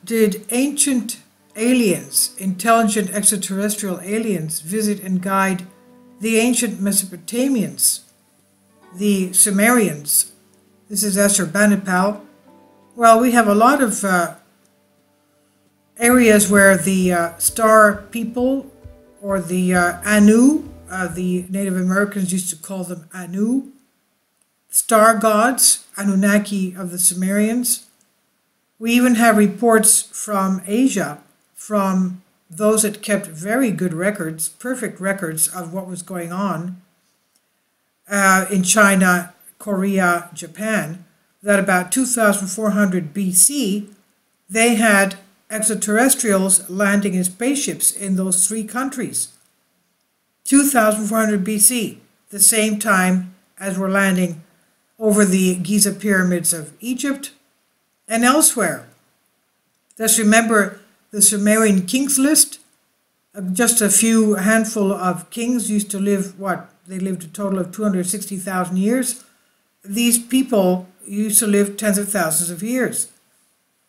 did ancient aliens, intelligent extraterrestrial aliens, visit and guide the ancient Mesopotamians, the Sumerians? This is Esther Banipal. Well, we have a lot of areas where the star people, or the Anu, the Native Americans used to call them Anu, star gods, Anunnaki of the Sumerians. We even have reports from Asia, from those that kept very good records, perfect records of what was going on in China, Korea, Japan, that about 2400 BC, they had extraterrestrials landing in spaceships in those three countries. 2400 BC, the same time as we're landing over the Giza pyramids of Egypt and elsewhere. Just remember the Sumerian kings list. Just a handful of kings used to live, they lived a total of 260,000 years. These people used to live tens of thousands of years.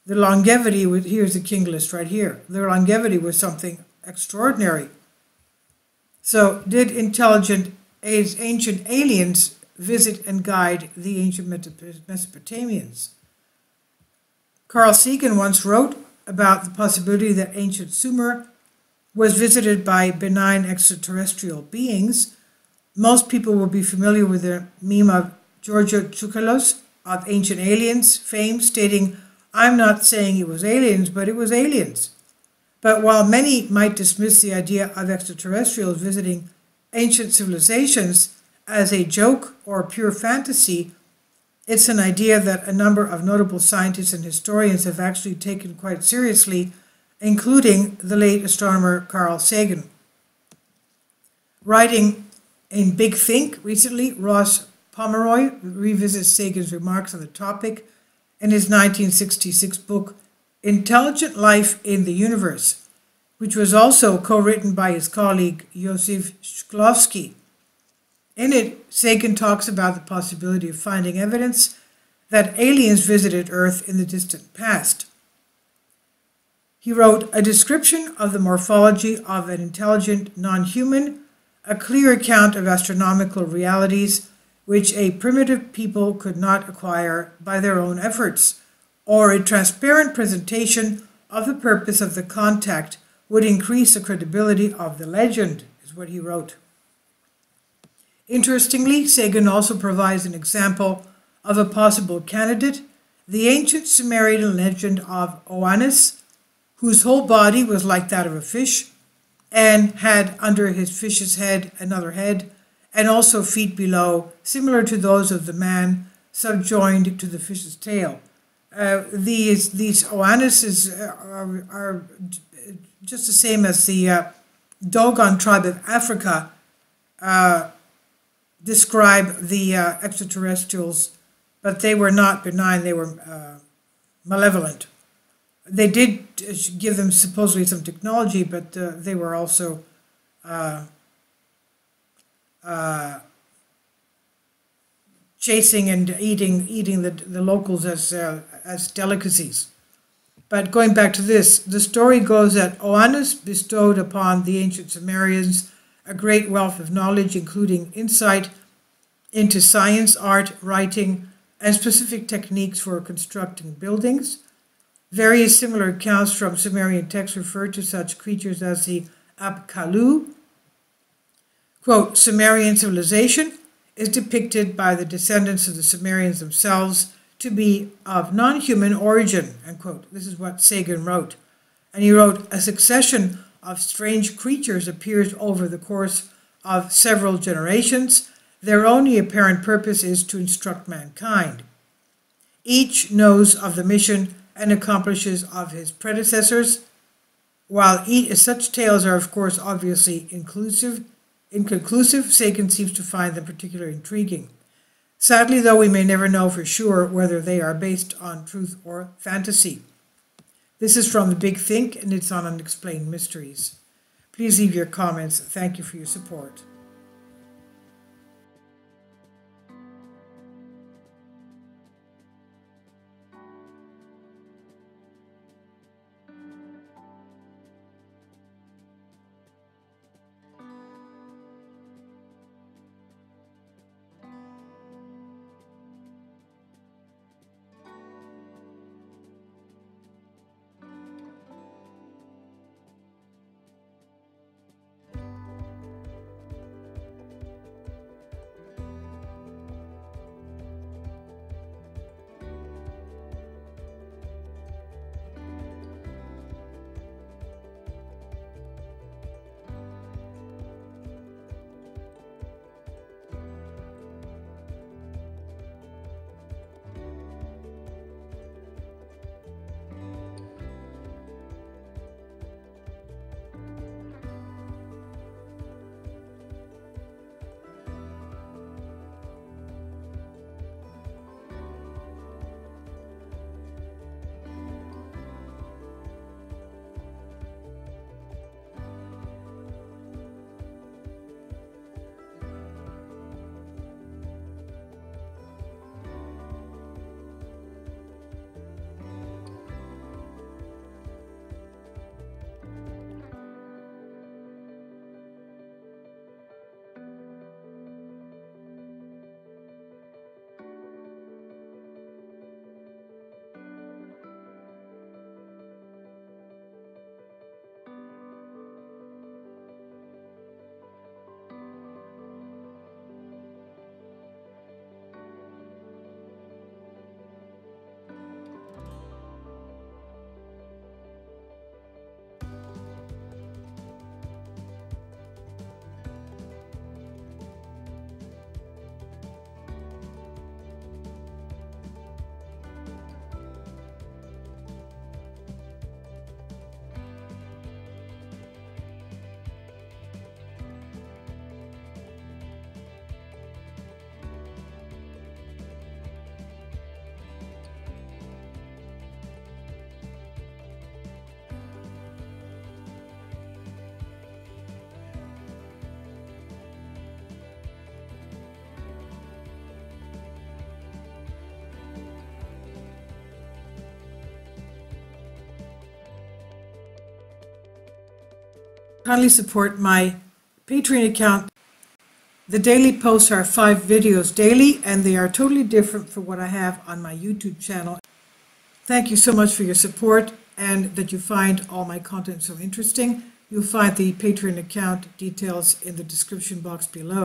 The longevity, here's the king list right here. Their longevity was something extraordinary. So did intelligent ancient aliens visit and guide the ancient Mesopotamians? Carl Sagan once wrote about the possibility that ancient Sumer was visited by benign extraterrestrial beings. Most people will be familiar with the meme of Giorgio Tsoukalos of Ancient Aliens fame, stating, "I'm not saying it was aliens, but it was aliens." But while many might dismiss the idea of extraterrestrials visiting ancient civilizations as a joke or pure fantasy, it's an idea that a number of notable scientists and historians have actually taken quite seriously, including the late astronomer Carl Sagan. Writing in Big Think recently, Ross Pomeroy revisits Sagan's remarks on the topic in his 1966 book, Intelligent Life in the Universe, which was also co-written by his colleague Yosef Shklovsky. In it, Sagan talks about the possibility of finding evidence that aliens visited Earth in the distant past. He wrote, "A description of the morphology of an intelligent non-human, a clear account of astronomical realities which a primitive people could not acquire by their own efforts, or a transparent presentation of the purpose of the contact would increase the credibility of the legend," is what he wrote. Interestingly, Sagan also provides an example of a possible candidate, the ancient Sumerian legend of Oannes, whose whole body was like that of a fish, and had under his fish's head another head, and also feet below, similar to those of the man, subjoined to the fish's tail. These Oannes are just the same as the Dogon tribe of Africa describe the extraterrestrials, but they were not benign, they were malevolent. They did give them supposedly some technology, but they were also chasing and eating the locals as delicacies. But going back to this, the story goes that Oannes bestowed upon the ancient Sumerians a great wealth of knowledge, including insight into science, art, writing, and specific techniques for constructing buildings. Various similar accounts from Sumerian texts refer to such creatures as the Apkallu. Quote, "Sumerian civilization is depicted by the descendants of the Sumerians themselves to be of non-human origin," unquote. This is what Sagan wrote. And he wrote, "A succession of strange creatures appears over the course of several generations. Their only apparent purpose is to instruct mankind. Each knows of the mission and accomplishes of his predecessors. While such tales are, of course, obviously inconclusive, Sagan seems to find them particularly intriguing. Sadly, though, we may never know for sure whether they are based on truth or fantasy." This is from the Big Think, and it's on Unexplained Mysteries. Please leave your comments. Thank you for your support. kindly support my Patreon account. The daily posts are 5 videos daily, and they are totally different from what I have on my YouTube channel. Thank you so much for your support and that you find all my content so interesting. You'll find the Patreon account details in the description box below.